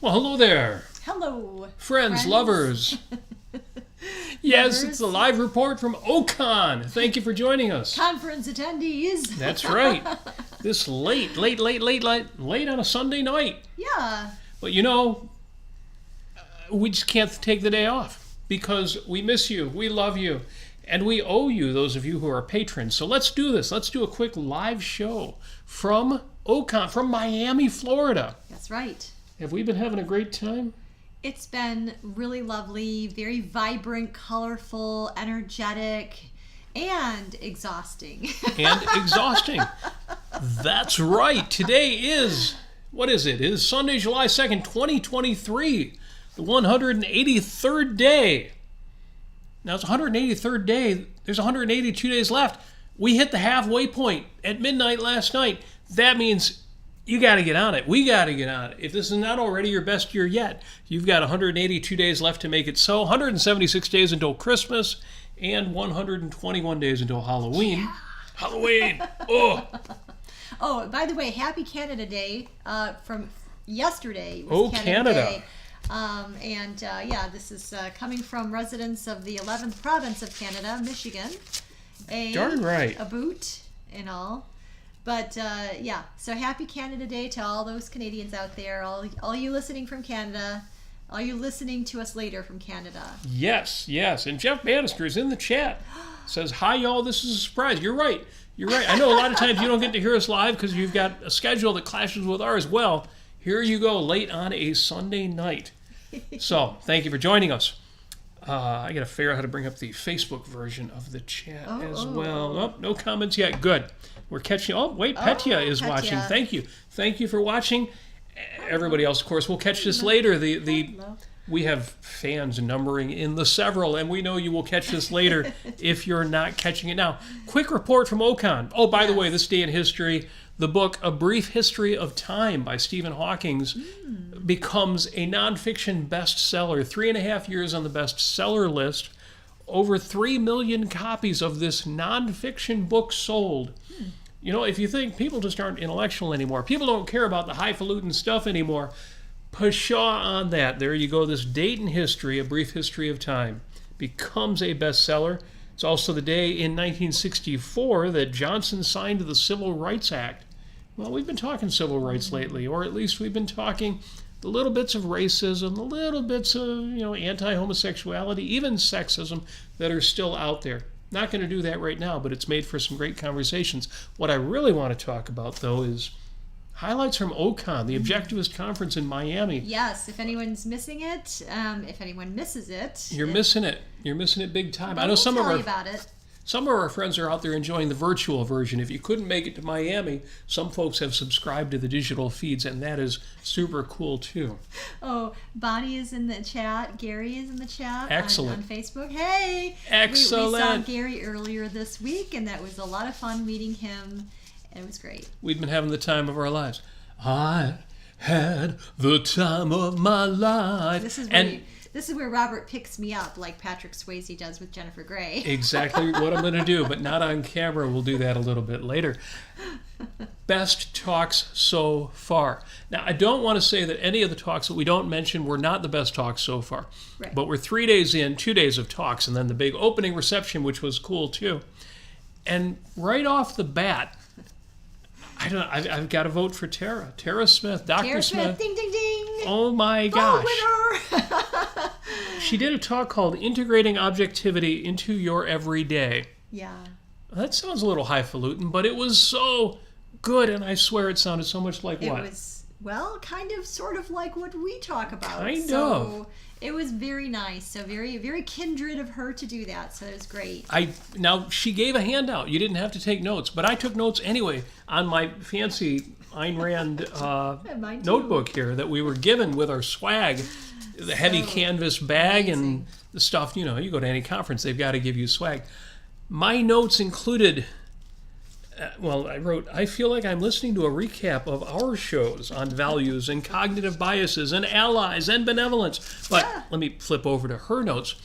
Well, hello there. Hello. Friends. Lovers. Yes, it's the live report from OCON. Thank you for joining us. Conference attendees. That's right. This late on a Sunday night. Yeah. But we just can't take the day off because we miss you, we love you, and we owe you, those of you who are patrons. So let's do this. Let's do a quick live show from OCON, from Miami, Florida. That's right. Have we been having a great time? It's been really lovely, very vibrant, colorful, energetic, and exhausting. That's right. Today is, what is it? It is Sunday, July 2nd, 2023, the 183rd day. Now, it's the 183rd day. There's 182 days left. We hit the halfway point at midnight last night. That means you got to get on it. We got to get on it. If this is not already your best year yet, you've got 182 days left to make it so. 176 days until Christmas and 121 days until Halloween. Yeah. Halloween. Oh. Oh, by the way, happy Canada Day from yesterday. Was Canada. Day. This is coming from residents of the 11th province of Canada, Michigan. Darn right. A boot and all. But so happy Canada Day to all those Canadians out there, all you listening from Canada, all you listening to us later from Canada. Yes. And Jeff Bannister is in the chat. Says, hi, y'all, this is a surprise. You're right. I know a lot of times you don't get to hear us live because you've got a schedule that clashes with ours. Well, here you go, late on a Sunday night. So, thank you for joining us. I got to figure out how to bring up the Facebook version of the chat as well. Oh, no comments yet. Good. We're catching. Oh, wait, Petya is watching. Thank you for watching. Everybody else, of course, we'll catch this later. We have fans numbering in the several, and we know you will catch this later if you're not catching it now. Quick report from OCON. Oh, by the way, this day in history, the book A Brief History of Time by Stephen Hawking becomes a nonfiction bestseller. 3.5 years on the bestseller list. Over 3 million copies of this nonfiction book sold. If you think people just aren't intellectual anymore, people don't care about the highfalutin stuff anymore, pshaw on that. There you go. This date in history, A Brief History of Time, becomes a bestseller. It's also the day in 1964 that Johnson signed the Civil Rights Act. Well, we've been talking civil rights lately, or at least we've been talking the little bits of racism, the little bits of anti-homosexuality, even sexism that are still out there. Not going to do that right now, but it's made for some great conversations. What I really want to talk about, though, is highlights from OCON, the Objectivist Conference in Miami. Yes, if anyone's missing it, if anyone misses it. You're missing it. You're missing it big time. I know we'll tell you about it. Some of our friends are out there enjoying the virtual version. If you couldn't make it to Miami, some folks have subscribed to the digital feeds, and that is super cool, too. Oh, Bonnie is in the chat. Gary is in the chat. Excellent. On Facebook. Hey! Excellent. We saw Gary earlier this week, and that was a lot of fun meeting him. It was great. We've been having the time of our lives. I had the time of my life. This is where Robert picks me up, like Patrick Swayze does with Jennifer Grey. Exactly what I'm going to do, but not on camera. We'll do that a little bit later. Best talks so far. Now, I don't want to say that any of the talks that we don't mention were not the best talks so far. Right. But we're 3 days in, 2 days of talks, and then the big opening reception, which was cool too. And right off the bat, I've got to vote for Tara. Tara Smith, Dr. Smith. Ding, ding, ding. Oh my gosh. Winner. She did a talk called Integrating Objectivity into Your Everyday. Yeah. That sounds a little highfalutin, but it was so good, and I swear it sounded so much like what? It was, kind of, sort of like what we talk about. Kind of. It was very nice. So very, very kindred of her to do that. So it was great. Now, she gave a handout. You didn't have to take notes, but I took notes anyway on my fancy Ayn Rand notebook here that we were given with our swag, the heavy canvas bag and the stuff. You go to any conference, they've got to give you swag. My notes included, I wrote, I feel like I'm listening to a recap of our shows on values and cognitive biases and allies and benevolence. But let me flip over to her notes.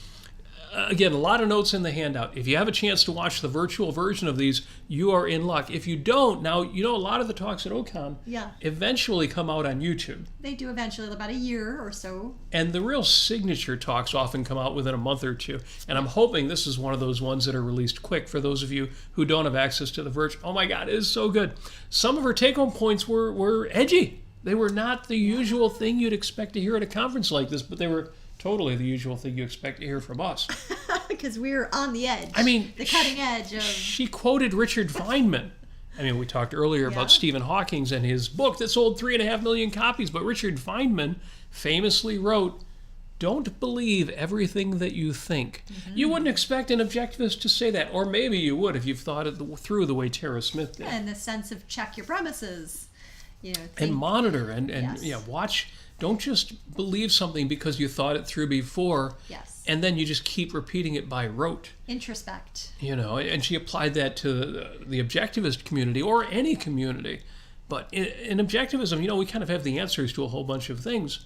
Again, a lot of notes in the handout. If you have a chance to watch the virtual version of these, you are in luck. If you don't, now, you know, a lot of the talks at OCON eventually come out on YouTube. They do eventually, about a year or so. And the real signature talks often come out within a month or two. And I'm hoping this is one of those ones that are released quick for those of you who don't have access to the virtual. Oh my God, it is so good. Some of her take-home points were edgy. They were not the usual thing you'd expect to hear at a conference like this, but they were totally the usual thing you expect to hear from us. Because we're on the edge. I mean, the cutting edge of... She quoted Richard Feynman. I mean, we talked earlier about Stephen Hawking and his book that sold 3.5 million copies, but Richard Feynman famously wrote, "Don't believe everything that you think." Mm-hmm. You wouldn't expect an objectivist to say that, or maybe you would if you've thought it through the way Tara Smith did. Yeah, in the sense of check your premises. You know, and monitor and watch. Don't just believe something because you thought it through before, and then you just keep repeating it by rote. Introspect. You know, and she applied that to the objectivist community or any community. But in objectivism, you know, we kind of have the answers to a whole bunch of things.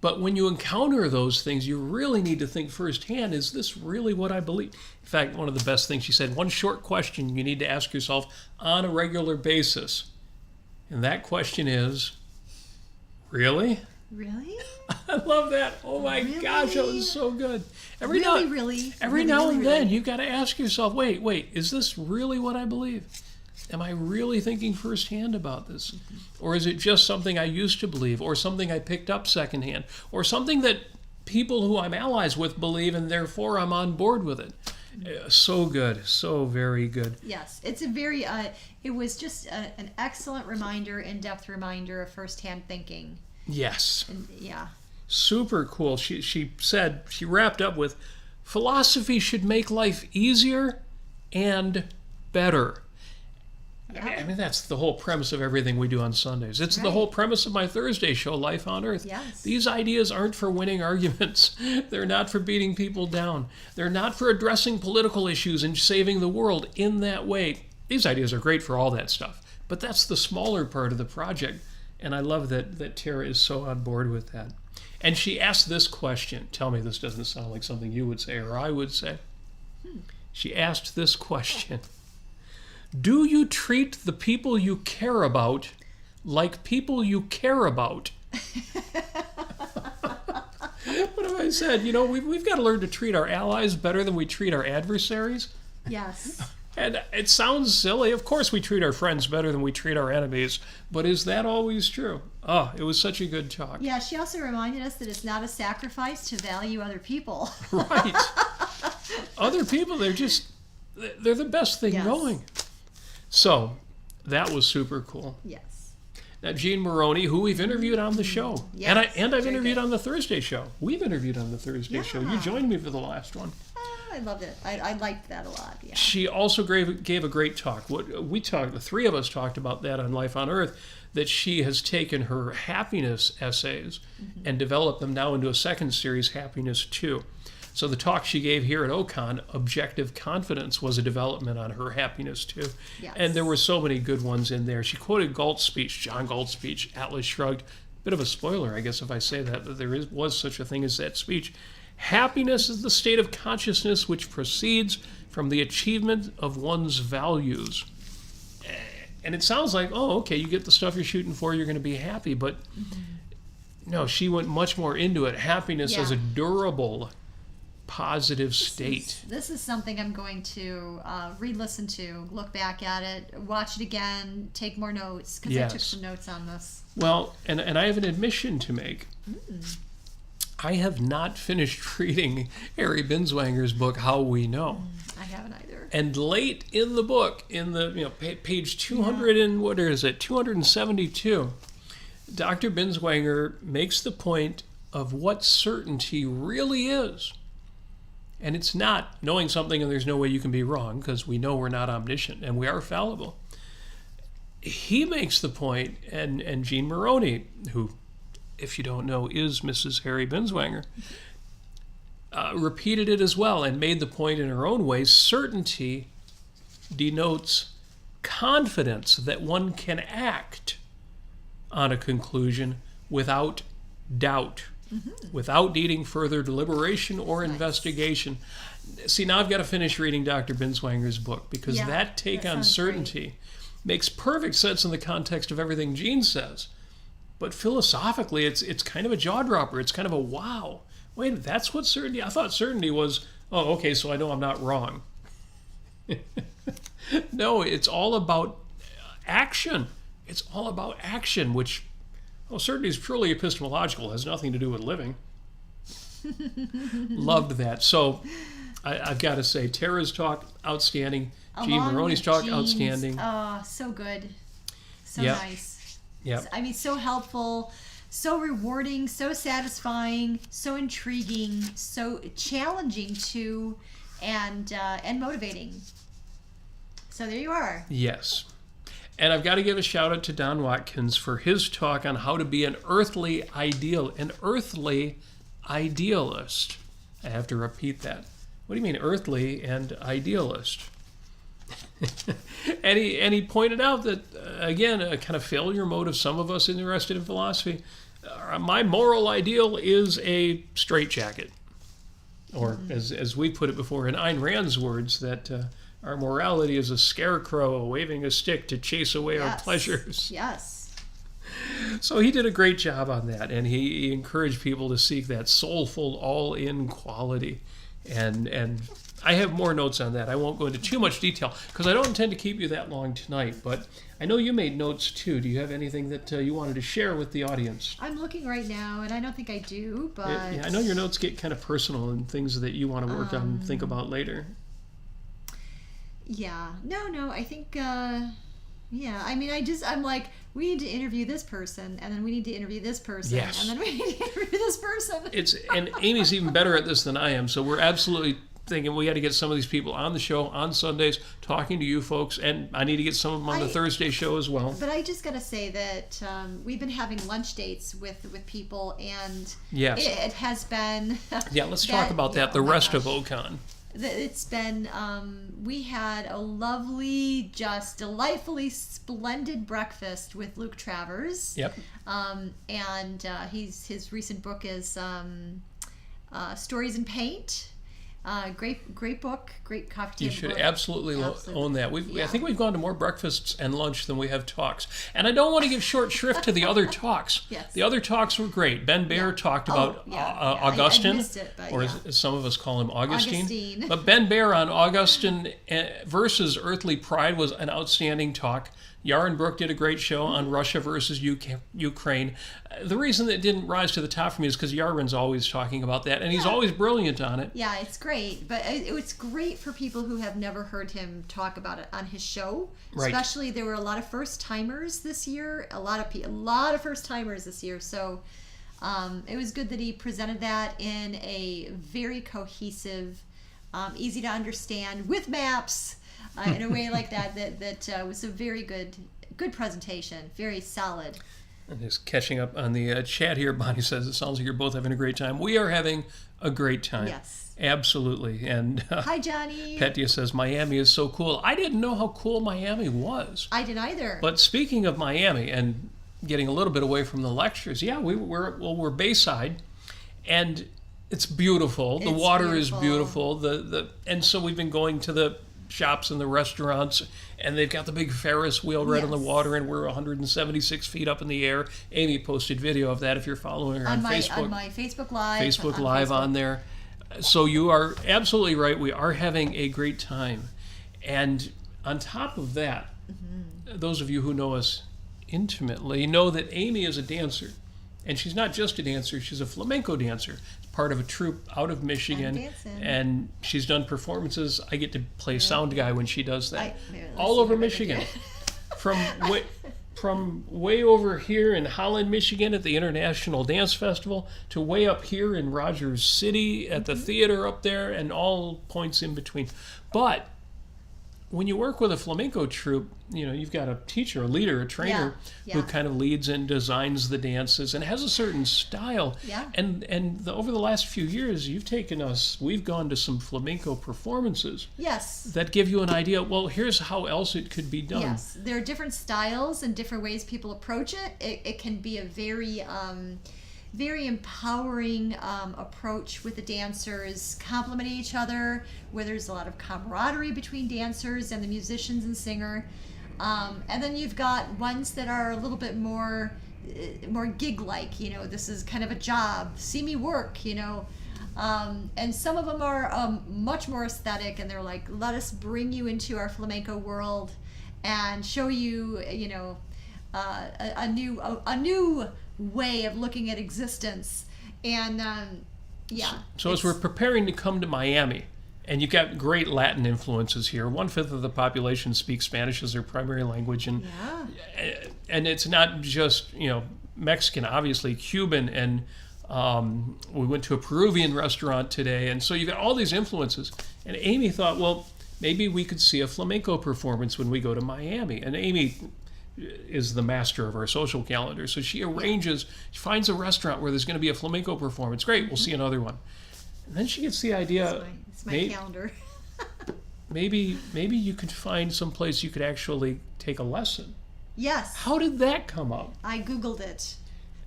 But when you encounter those things, you really need to think firsthand, is this really what I believe? In fact, one of the best things she said, one short question you need to ask yourself on a regular basis. And that question is, really? Really? I love that. Oh my gosh, that was so good. Every now and then, you've got to ask yourself, wait, is this really what I believe? Am I really thinking firsthand about this? Mm-hmm. Or is it just something I used to believe, or something I picked up secondhand, or something that people who I'm allies with believe, and therefore I'm on board with it? So good. So very good. Yes. It's a very, it was just an excellent reminder, in-depth reminder of firsthand thinking. Yes. And, super cool. She said, she wrapped up with, philosophy should make life easier and better. Yeah. I mean, that's the whole premise of everything we do on Sundays. It's the whole premise of my Thursday show, Life on Earth. Yes. These ideas aren't for winning arguments. They're not for beating people down. They're not for addressing political issues and saving the world in that way. These ideas are great for all that stuff, but that's the smaller part of the project. And I love that Tara is so on board with that. And she asked this question. Tell me this doesn't sound like something you would say or I would say. She asked this question. Do you treat the people you care about like people you care about? What have I said? You know, we've got to learn to treat our allies better than we treat our adversaries. Yes. And it sounds silly. Of course we treat our friends better than we treat our enemies. But is that always true? Oh, it was such a good talk. Yeah, she also reminded us that it's not a sacrifice to value other people. Right. Other people, they're the best thing going. So, that was super cool. Yes. Now, Jean Maroney, who we've interviewed on the show. Yes, and I've interviewed on the Thursday show. We've interviewed on the Thursday show. You joined me for the last one. I loved it. I liked that a lot. Yeah. She also gave a great talk. The three of us talked about that on Life on Earth, that she has taken her happiness essays and developed them now into a second series, Happiness 2. So the talk she gave here at OCON, Objective Confidence, was a development on her Happiness 2. Yes. And there were so many good ones in there. She quoted Galt's speech, John Galt's speech, Atlas Shrugged. Bit of a spoiler, I guess, if I say that there was such a thing as that speech. Happiness is the state of consciousness which proceeds from the achievement of one's values. And it sounds like, oh, okay, you get the stuff you're shooting for, you're going to be happy. But no, she went much more into it. Happiness as a durable, positive state. This is something I'm going to re-listen to, look back at it, watch it again, take more notes, because I took some notes on this. Well, and I have an admission to make. I have not finished reading Harry Binswanger's book, How We Know. I haven't either. And late in the book, in the page 200 and what is it, 272, Dr. Binswanger makes the point of what certainty really is. And it's not knowing something and there's no way you can be wrong, because we know we're not omniscient and we are fallible. He makes the point, and Jean Maroney, who, if you don't know, is Mrs. Harry Binswanger, repeated it as well and made the point in her own way. Certainty denotes confidence that one can act on a conclusion without doubt. without needing further deliberation or investigation. See, now I've got to finish reading Dr. Binswanger's book, because that take on certainty makes perfect sense in the context of everything Gene says. But philosophically, it's kind of a jaw-dropper. It's kind of a wow. Wait, that's what certainty... I thought certainty was, oh, okay, so I know I'm not wrong. No, it's all about action. It's all about action, which, certainty is purely epistemological. It has nothing to do with living. Loved that. So I've got to say, Tara's talk, outstanding. Gene Maroney's talk, outstanding. Oh, so good. So nice. Yeah. I mean, so helpful, so rewarding, so satisfying, so intriguing, so challenging too, and motivating. So there you are. Yes. And I've got to give a shout out to Don Watkins for his talk on how to be an earthly idealist. I have to repeat that. What do you mean, earthly and idealist? and he pointed out that, again, a kind of failure mode of some of us interested in philosophy. My moral ideal is a straitjacket. Or, as we put it before in Ayn Rand's words, that our morality is a scarecrow waving a stick to chase away our pleasures. Yes. So he did a great job on that, and he encouraged people to seek that soulful, all-in quality. And I have more notes on that. I won't go into too much detail, because I don't intend to keep you that long tonight, but I know you made notes too. Do you have anything that you wanted to share with the audience? I'm looking right now, and I don't think I do, but... Yeah, I know your notes get kind of personal and things that you want to work on and think about later. Yeah. No, I think... I mean, I'm like, we need to interview this person, and then we need to interview this person, and then we need to interview this person. And Amy's even better at this than I am, so we're absolutely thinking we got to get some of these people on the show on Sundays, talking to you folks, and I need to get some of them on the Thursday show as well. But I just got to say that we've been having lunch dates with people, and it has been... let's talk about that, the rest of OCON. It's been, we had a lovely, just delightfully splendid breakfast with Luke Travers. Yep. And his recent book is Stories in Paint. Great book, great coffee table. You should book. absolutely own that. I think we've gone to more breakfasts and lunch than we have talks. And I don't want to give short shrift to the other talks. Yes. The other talks were great. Ben Baer talked about Augustine, I missed it, but as some of us call him, Augustine. But Ben Baer on Augustine versus Earthly Pride was an outstanding talk. Yaron Brook did a great show on Russia versus Ukraine. The reason that it didn't rise to the top for me is because Yaron's always talking about that, and he's always brilliant on it. Yeah, it's great. But it's great for people who have never heard him talk about it on his show. Right. Especially, there were a lot of first-timers this year. A lot of first-timers this year. So it was good that he presented that in a very cohesive, easy to understand, with maps, in a way like that was a very good presentation, very solid. And just catching up on the chat here, Bonnie says, it sounds like you're both having a great time. We are having a great time. Yes. Absolutely. And hi, Johnny. Petya says, Miami is so cool. I didn't know how cool Miami was. I didn't either. But speaking of Miami and getting a little bit away from the lectures, we're Bayside, and it's beautiful. The water is beautiful. And so we've been going to the shops and the restaurants, and they've got the big Ferris wheel right on the water, and we're 176 feet up in the air. Amy posted video of that if you're following her on Facebook. On my Facebook Live. Facebook Live on there. So you are absolutely right. We are having a great time. And on top of that, those of you who know us intimately know that Amy is a dancer. And she's not just a dancer, she's a flamenco dancer. Part of a troupe out of Michigan, and she's done performances. I get to play sound guy when she does that. All over Michigan. From way over here in Holland, Michigan at the International Dance Festival to way up here in Rogers City at the theater up there, and all points in between. But when you work with a flamenco troupe, you've got a teacher, a leader, a trainer who kind of leads and designs the dances and has a certain style. Yeah. And over the last few years, we've gone to some flamenco performances. Yes. That give you an idea, well, here's how else it could be done. Yes. There are different styles and different ways people approach it. It can be a very very empowering approach with the dancers, complimenting each other, where there's a lot of camaraderie between dancers and the musicians and singer. And then you've got ones that are a little bit more gig-like, you know, this is kind of a job, see me work, you know. And some of them are much more aesthetic, and they're like, let us bring you into our flamenco world and show you, you know, a new way of looking at existence. And yeah. So as we're preparing to come to Miami, and you've got great Latin influences here. 1/5 of the population speaks Spanish as their primary language, and it's not just, you know, Mexican, obviously Cuban, and we went to a Peruvian restaurant today, and so you've got all these influences. And Amy thought, well, maybe we could see a flamenco performance when we go to Miami. And Amy is the master of our social calendar, so she arranges, she finds a restaurant where there's going to be a flamenco performance. Great, we'll see another one. And then she gets the idea. It's my calendar. maybe you could find some place you could actually take a lesson. Yes. How did that come up? I Googled it.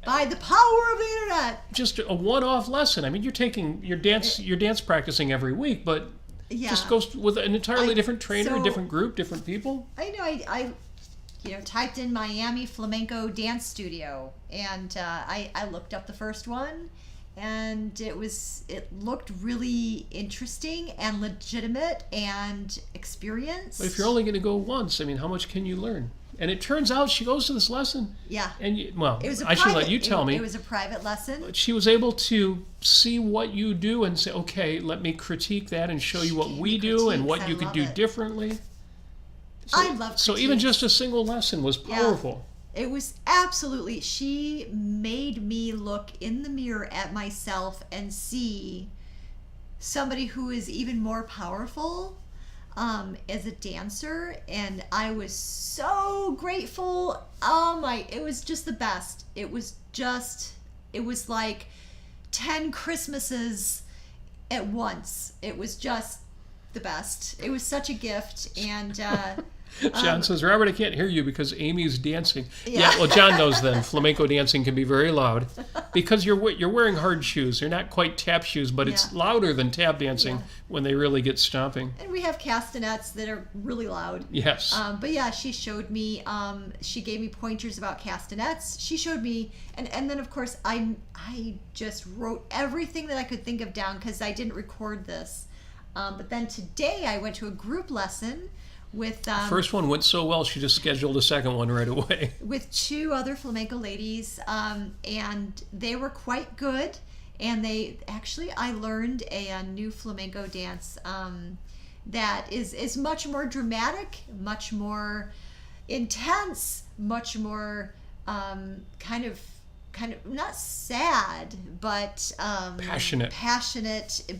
By the power of the internet. Just a one-off lesson. I mean, you're taking your dance practicing every week, but just goes with an entirely different trainer, a different group, different people. I know. I typed in Miami Flamenco Dance Studio, and I looked up the first one. And it looked really interesting and legitimate and experienced. But if you're only going to go once, I mean, how much can you learn? And it turns out she goes to this lesson. Yeah. And I should let you tell me. It was a private lesson. But she was able to see what you do and say, okay, let me critique that and show you what we do and what you could do differently. I love critiques. So even just a single lesson was powerful. It was absolutely, she made me look in the mirror at myself and see somebody who is even more powerful as a dancer. And I was so grateful. It was just the best. It was like 10 Christmases at once. It was just the best. It was such a gift. And John says, Robert, I can't hear you because Amy's dancing. Yeah, well, John knows then. Flamenco dancing can be very loud because you're wearing hard shoes. They're not quite tap shoes, but it's louder than tap dancing when they really get stomping. And we have castanets that are really loud. Yes. But yeah, she showed me, she gave me pointers about castanets. She showed me, and then of course I just wrote everything that I could think of down because I didn't record this. But then today I went to a group lesson with first one went so well she just scheduled a second one right away with 2 other flamenco ladies, and they were quite good. And I learned a new flamenco dance that is much more dramatic, much more intense, much more kind of not sad, but passionate,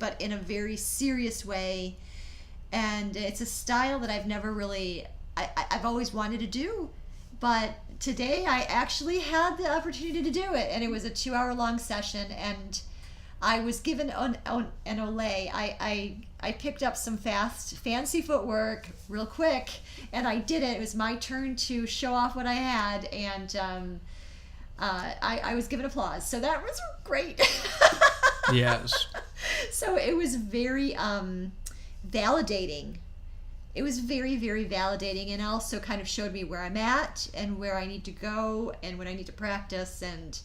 but in a very serious way. And it's a style that I've never really, I've always wanted to do, but today I actually had the opportunity to do it, and it was a 2-hour-long session, and I was given an olé. I picked up some fancy footwork real quick, and I did it. It was my turn to show off what I had, and I was given applause. So that was great. Yes. So it was very validating. It was very, very validating, and also kind of showed me where I'm at and where I need to go and when I need to practice, and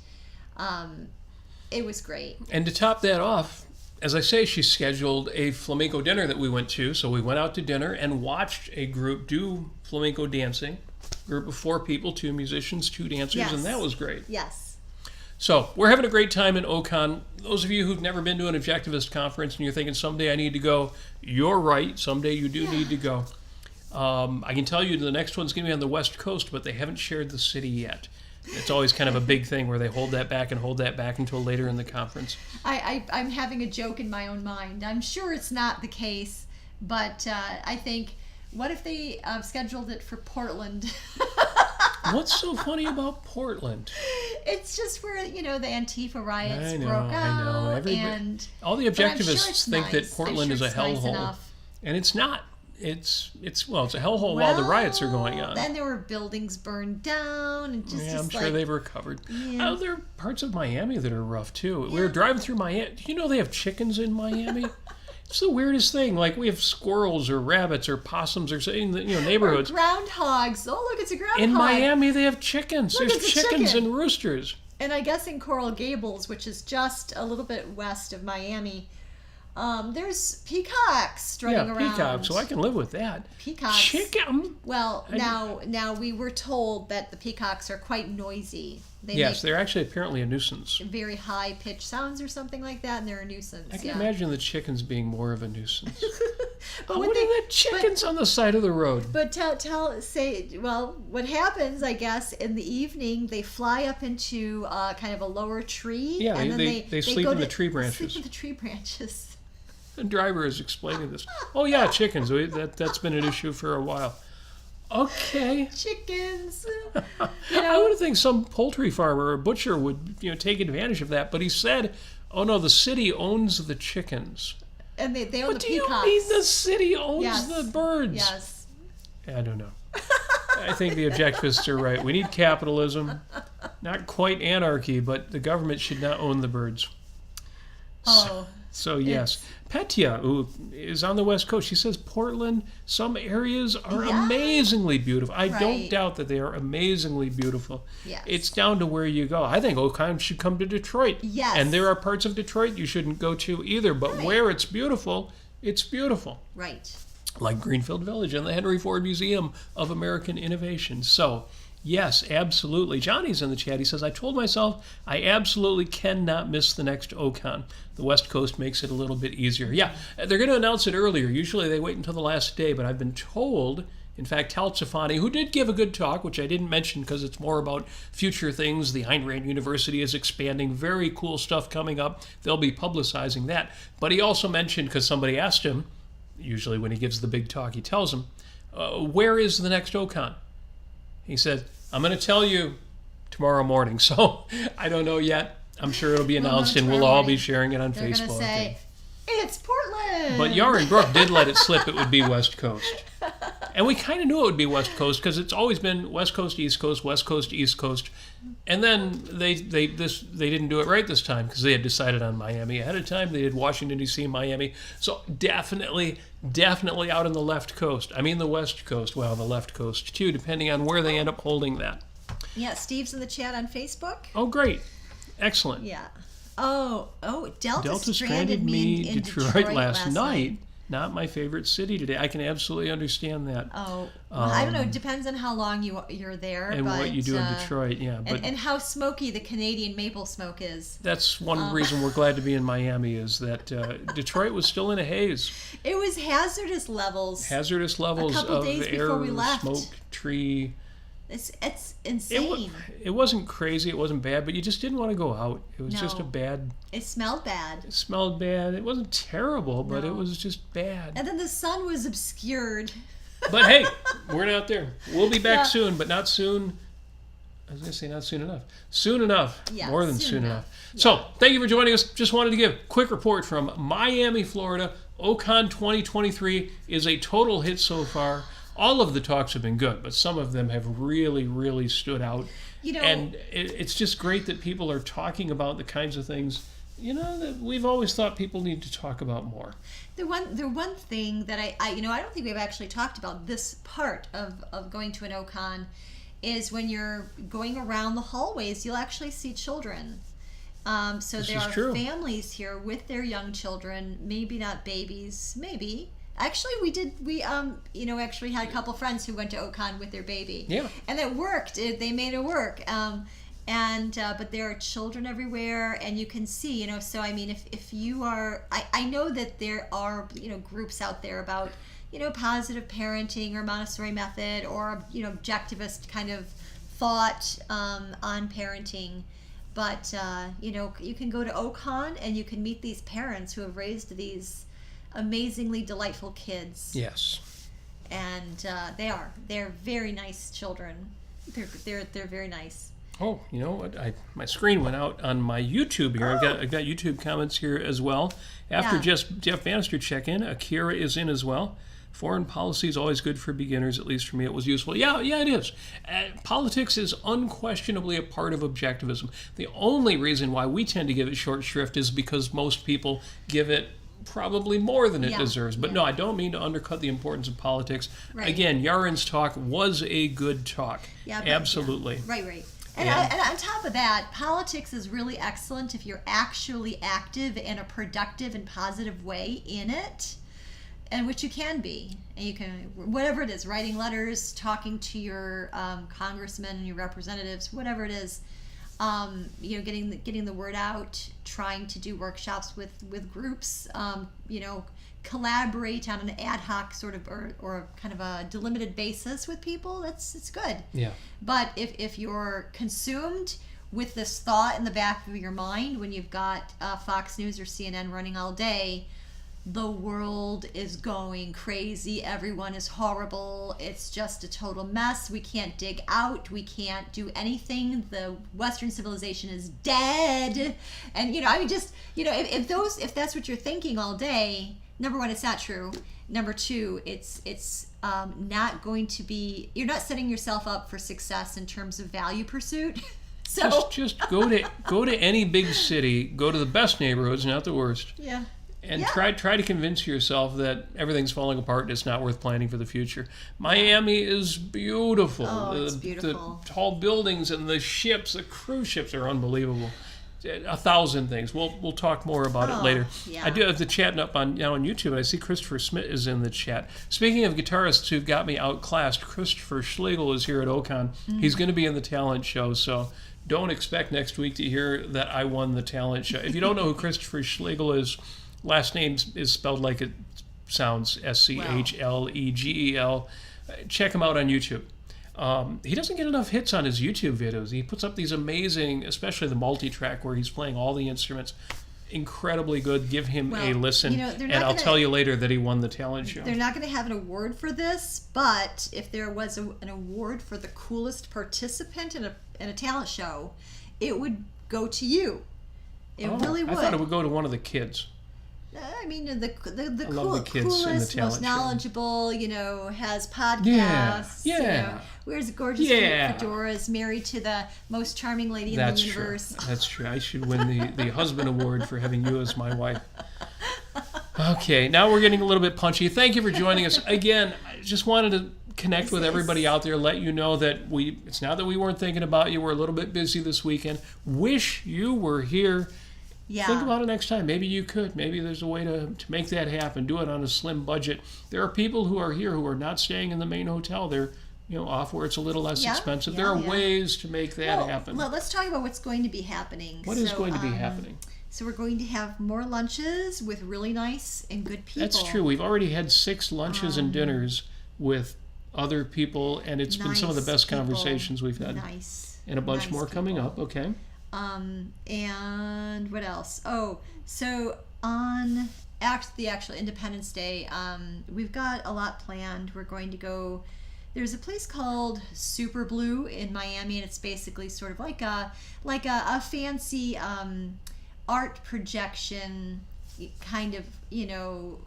it was great. And to top that off, as I say, she scheduled a flamenco dinner that we went to, so we went out to dinner and watched a group do flamenco dancing. Group of 4 people, 2 musicians, 2 dancers, and that was great. Yes. So we're having a great time in OCON. Those of you who've never been to an objectivist conference and you're thinking someday I need to go, you're right. Someday you do need to go. I can tell you the next one's going to be on the West Coast, but they haven't shared the city yet. It's always kind of a big thing where they hold that back until later in the conference. I'm having a joke in my own mind. I'm sure it's not the case, but I think, what if they scheduled it for Portland? What's so funny about Portland? It's just where, the Antifa riots broke out. And all the objectivists think that Portland is a hellhole. And it's not. it's a hellhole while the riots are going on. Then there were buildings burned down, and I'm sure they've recovered. Yeah. There are parts of Miami that are rough too. We were driving through Miami. Do you know they have chickens in Miami? It's the weirdest thing. Like, we have squirrels or rabbits or possums or in the neighborhoods. Or groundhogs. Oh, look, it's a groundhog. In Miami, they have chickens. Look, There's chickens chicken. and roosters. And I guess in Coral Gables, which is just a little bit west of Miami, there's peacocks strutting around. Peacocks. So I can live with that. Peacocks. Chicken. Well, now we were told that the peacocks are quite noisy. They make they're actually apparently a nuisance. very high-pitched sounds or something like that, and they're a nuisance. I can imagine the chickens being more of a nuisance. But what are the chickens on the side of the road? But what happens, I guess, in the evening, they fly up into kind of a lower tree. Yeah, and then they sleep in the tree branches. Sleep in the tree branches. The driver is explaining this. Oh yeah, chickens. That's been an issue for a while. Okay. Chickens. I would think some poultry farmer or butcher would take advantage of that, but he said, "Oh no, the city owns the chickens." And they own the peacocks. What do you mean the city owns the birds? Yes. I don't know. I think the objectivists are right. We need capitalism, not quite anarchy, but the government should not own the birds. Oh. So yes. Petya, who is on the West Coast, she says Portland, some areas are amazingly beautiful. I don't doubt that they are amazingly beautiful. Yes. It's down to where you go. I think OCON should come to Detroit. Yes. And there are parts of Detroit you shouldn't go to either. But where it's beautiful, it's beautiful. Right. Like Greenfield Village and the Henry Ford Museum of American Innovation. So, yes, absolutely. Johnny's in the chat. He says, I told myself I absolutely cannot miss the next OCON. The West Coast makes it a little bit easier. Yeah, they're going to announce it earlier. Usually they wait until the last day, but I've been told, in fact, Tal Zafani, who did give a good talk, which I didn't mention because it's more about future things. The Ayn Rand University is expanding. Very cool stuff coming up. They'll be publicizing that. But he also mentioned, because somebody asked him, usually when he gives the big talk, he tells them, where is the next OCON? He said, I'm going to tell you tomorrow morning. So I don't know yet. I'm sure it'll be announced and we'll all be sharing it on They're Facebook. They're going to say, it's Portland. But Yaron Brook did let it slip it would be West Coast. And we kind of knew it would be West Coast because it's always been West Coast, East Coast, West Coast, East Coast. And then they didn't do it right this time because they had decided on Miami ahead of time. They did Washington, D.C., Miami. So definitely out on the left coast. I mean the West Coast. Well, the left coast too, depending on where they end up holding that. Yeah, Steve's in the chat on Facebook. Oh, great. Excellent. Yeah. Oh, Delta stranded me in Detroit last night. Not my favorite city today. I can absolutely understand that. Oh, I don't know. It depends on how long you're there. And what you do in Detroit, yeah. But and how smoky the Canadian maple smoke is. That's one reason we're glad to be in Miami is that Detroit was still in a haze. It was hazardous levels. Hazardous levels of days air, before we left. Smoke, tree. It's insane. It wasn't crazy. It wasn't bad, but you just didn't want to go out. It was just a bad. It smelled bad. It smelled bad. It wasn't terrible, but it was just bad. And then the sun was obscured. But hey, we're not there. We'll be back soon, but not soon. I was going to say not soon enough. Soon enough. Yeah, more than soon enough. Yeah. So, thank you for joining us. Just wanted to give a quick report from Miami, Florida. OCON 2023 is a total hit so far. All of the talks have been good, but some of them have really, really stood out. And it's just great that people are talking about the kinds of things, that we've always thought people need to talk about more. The one thing that I don't think we've actually talked about this part of going to an OCON is when you're going around the hallways, you'll actually see children. So there are families here with their young children, maybe not babies, maybe. Actually, we actually had a couple friends who went to OCON with their baby. Yeah. And it worked. They made it work. But there are children everywhere, and you can see, so I mean, if you are, I know that there are, groups out there about, positive parenting or Montessori method or, objectivist kind of thought on parenting. But, you can go to OCON and you can meet these parents who have raised these amazingly delightful kids. Yes. And they're very nice children. They're very nice. Oh, you know what? My screen went out on my YouTube here. I've got YouTube comments here as well. After Jeff Bannister check in, Akira is in as well. Foreign policy is always good for beginners, at least for me it was useful. Yeah, it is. Politics is unquestionably a part of objectivism. The only reason why we tend to give it short shrift is because most people give it probably more than it deserves. But no, I don't mean to undercut the importance of politics. Right. Again, Yaren's talk was a good talk. Yeah, absolutely. Yeah. Right. And on top of that, politics is really excellent if you're actually active in a productive and positive way in it, and which you can be. And you can, whatever it is, writing letters, talking to your congressmen and your representatives, whatever it is, getting the word out, trying to do workshops with groups, collaborate on an ad hoc sort of or kind of a delimited basis with people. It's good. Yeah. But if you're consumed with this thought in the back of your mind when you've got Fox News or CNN running all day, the world is going crazy, everyone is horrible, it's just a total mess, we can't dig out, we can't do anything, the Western civilization is dead, and if that's what you're thinking all day, number one, it's not true. Number two, it's not going to be, you're not setting yourself up for success in terms of value pursuit. So just go to any big city, go to the best neighborhoods, not the worst. Yeah. And try to convince yourself that everything's falling apart and it's not worth planning for the future. Miami is beautiful. Oh, it's beautiful. The tall buildings and the ships, the cruise ships are unbelievable. 1,000 things. We'll talk more about it later. Yeah. I do have the chat up on YouTube, and I see Christopher Smith is in the chat. Speaking of guitarists who've got me outclassed, Christopher Schlegel is here at OCON. Mm-hmm. He's going to be in the talent show, so don't expect next week to hear that I won the talent show. If you don't know who Christopher Schlegel is, last name is spelled like it sounds, Schlegel. Check him out on YouTube. He doesn't get enough hits on his YouTube videos. He puts up these amazing, especially the multi-track where he's playing all the instruments. Incredibly good. Give him a listen. And I'll tell you later that he won the talent show. They're not going to have an award for this, but if there was an award for the coolest participant in a talent show, it would go to you. It really would. I thought it would go to one of the kids. I mean, the coolest, most knowledgeable, has podcasts. Yeah. Wears gorgeous fedoras, married to the most charming lady in the universe. That's true. I should win the husband award for having you as my wife. Okay, now we're getting a little bit punchy. Thank you for joining us. Again, I just wanted to connect with everybody out there, let you know that it's not that we weren't thinking about you. We're a little bit busy this weekend. Wish you were here. Yeah. Think about it next time. Maybe you could. Maybe there's a way to make that happen. Do it on a slim budget. There are people who are here who are not staying in the main hotel. They're off where it's a little less expensive. There are ways to make that happen. Well, let's talk about what's going to be happening. What is going to be happening? So we're going to have more lunches with really nice and good people. That's true. We've already had 6 lunches and dinners with other people, and it's been some of the best conversations we've had. Nice. And a bunch more coming up. Okay. And what else? Oh, so on the actual Independence Day, we've got a lot planned. We're going to go. There's a place called Super Blue in Miami, and it's basically sort of like a fancy art projection kind of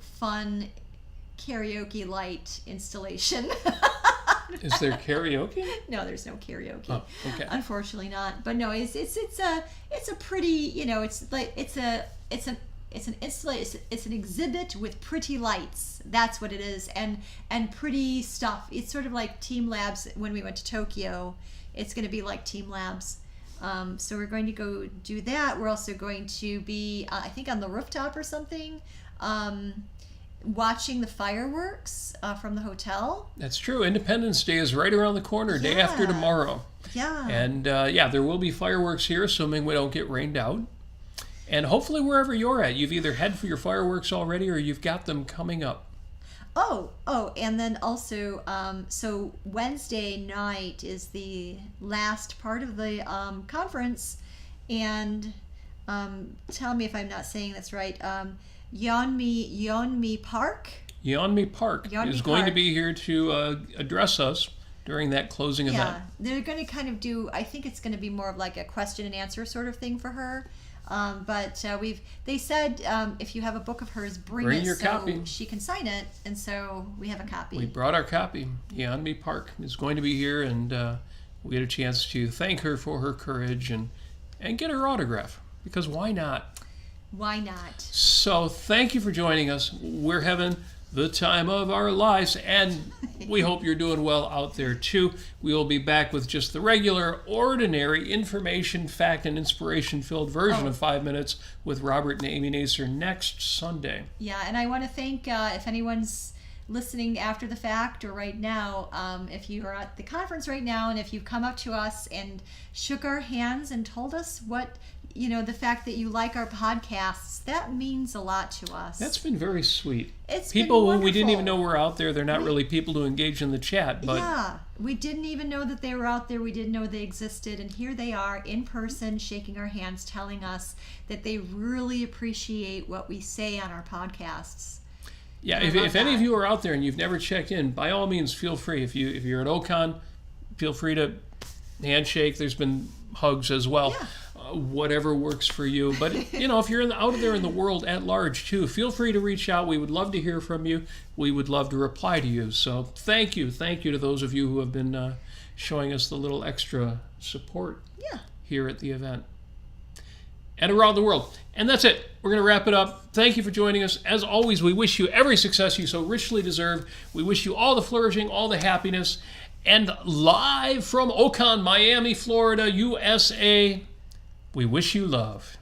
fun karaoke light installation. Is there karaoke? No, there's no karaoke. Oh, okay. Unfortunately not. But no, it's a pretty, it's an exhibit with pretty lights. That's what it is, and pretty stuff. It's sort of like Team Labs when we went to Tokyo. It's going to be like Team Labs. So we're going to go do that. We're also going to be, I think, on the rooftop or something. Watching the fireworks from the hotel. That's true. Independence Day is right around the corner, day after tomorrow. Yeah. And there will be fireworks here, assuming we don't get rained out. And hopefully wherever you're at, you've either had for your fireworks already or you've got them coming up. Oh, and then also, so Wednesday night is the last part of the conference, and tell me if I'm not saying this right. Yeonmi Park is going to be here to address us during that closing event. Yeah, they're going to kind of do, I think it's going to be more of like a question and answer sort of thing for her. But they said if you have a book of hers, bring it your so copy. she can sign it, and so we have a copy. We brought our copy. Yeonmi Park is going to be here, and we had a chance to thank her for her courage and get her autograph, because why not? Why not? So thank you for joining us. We're having the time of our lives, and we hope you're doing well out there too. We will be back with just the regular, ordinary information, fact, and inspiration-filled version of 5 Minutes with Robert and Amy Nasir next Sunday. Yeah, and I want to thank if anyone's listening after the fact or right now, if you are at the conference right now and if you've come up to us and shook our hands and told us what, the fact that you like our podcasts, that means a lot to us. That's been very sweet. It's people been who we didn't even wonderful. know were out there. They're not really people to engage in the chat, but yeah, we didn't even know that they were out there. We didn't know they existed, and here they are in person, shaking our hands, telling us that they really appreciate what we say on our podcasts. yeah, if any of you are out there and you've never checked in, by all means, feel free. If you're at OCON, feel free to handshake. There's been hugs as well. Yeah. Whatever works for you. But, if you're out there in the world at large, too, feel free to reach out. We would love to hear from you. We would love to reply to you. So thank you. Thank you to those of you who have been showing us the little extra support here at the event and around the world. And that's it. We're going to wrap it up. Thank you for joining us. As always, we wish you every success you so richly deserve. We wish you all the flourishing, all the happiness. And live from OCON, Miami, Florida, USA, we wish you love.